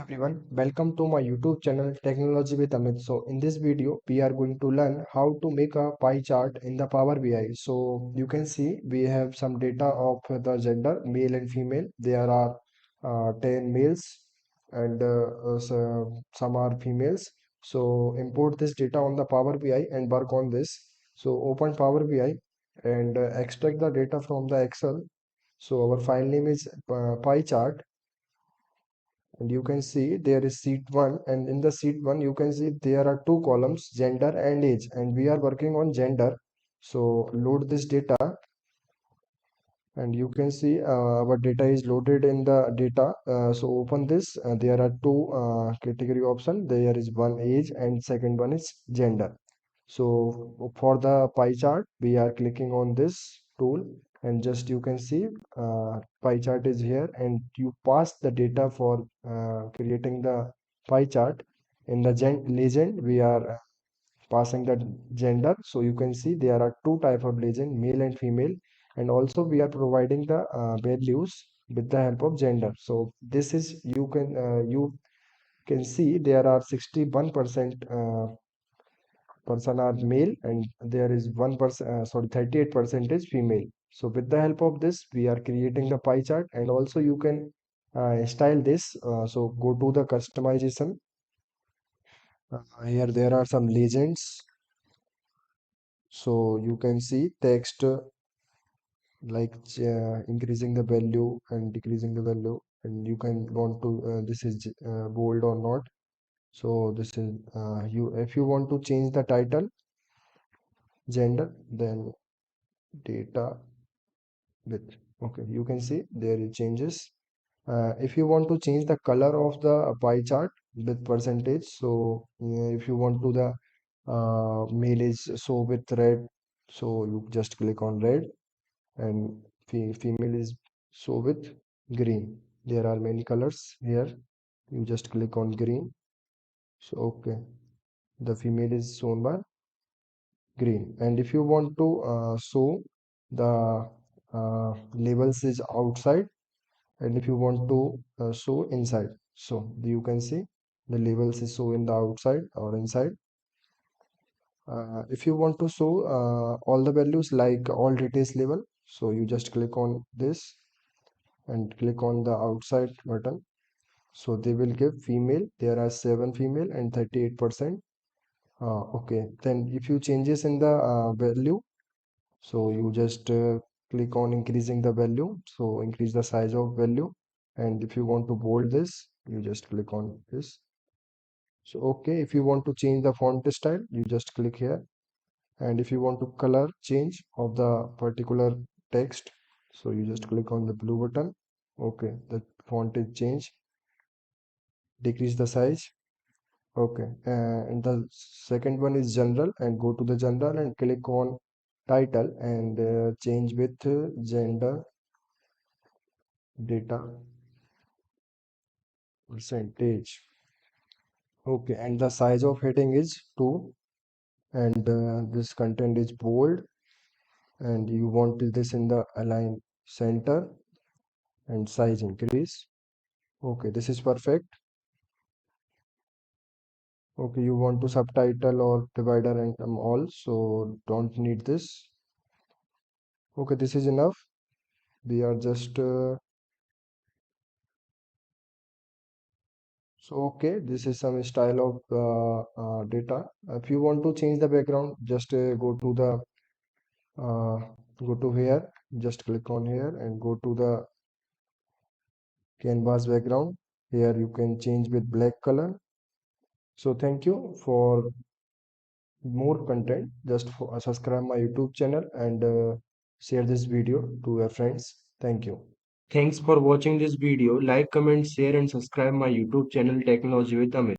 Everyone, welcome to my YouTube channel Technology with Amit. So in this video, we are going to learn how to make a pie chart in the Power BI. So you can see we have some data of the gender, male and female. There are 10 males and some are females. So import this data on the Power BI and work on this. So open Power BI and extract the data from the Excel. So our file name is pie chart, and you can see there is sheet 1, and in the sheet 1 you can see there are two columns, gender and age, and we are working on gender. So load this data, and you can see our data is loaded in the data. So open this. There are two category option. There is one age and second one is gender. So for the pie chart, we are clicking on this tool, and just you can see pie chart is here, and you pass the data for creating the pie chart. In the legend, we are passing the gender. So you can see there are two type of legend, male and female, and also we are providing the values with the help of gender. So this is you can see there are 61% person are male, and there is 1% sorry 38% is female. So with the help of this we are creating the pie chart, and also you can style this. So go to the customization. Here there are some legends. So you can see text like increasing the value and decreasing the value, and you can want to this is bold or not. So this is you if you want to change the title gender, then data with, okay, you can see there is changes. If you want to change the color of the pie chart with percentage, so if you want to the male is show with red, so you just click on red, and female is show with green. There are many colors here, you just click on green. So okay, the female is shown by green. And if you want to show the labels is outside, and if you want to show inside, so you can see the labels is show in the outside or inside. If you want to show all the values like all details label, so you just click on this and click on the outside button. So they will give female, there are 7 female and 38%. Okay, then if you changes in the value, so you just click on increasing the value, so increase the size of value. And if you want to bold this, you just click on this. So okay, if you want to change the font style, you just click here. And if you want to color change of the particular text, so you just click on the blue button. Okay, the font is changed. Decrease the size. Okay, and the second one is general, and go to the general and click on title and change with gender data percentage. Okay, and the size of heading is 2, and this content is bold, and you want this in the align center and size increase. Okay, this is perfect. Okay, you want to subtitle or divider and all, so don't need this. Okay, this is enough. We are just so okay, this is some style of data. If you want to change the background, just uh, go to here, just click on here and go to the canvas background. Here you can change with black color. So thank you. For more content, just subscribe my YouTube channel and share this video to your friends. Thank you. Thanks for watching this video. Like, comment, share and subscribe my YouTube channel Technology with Amit.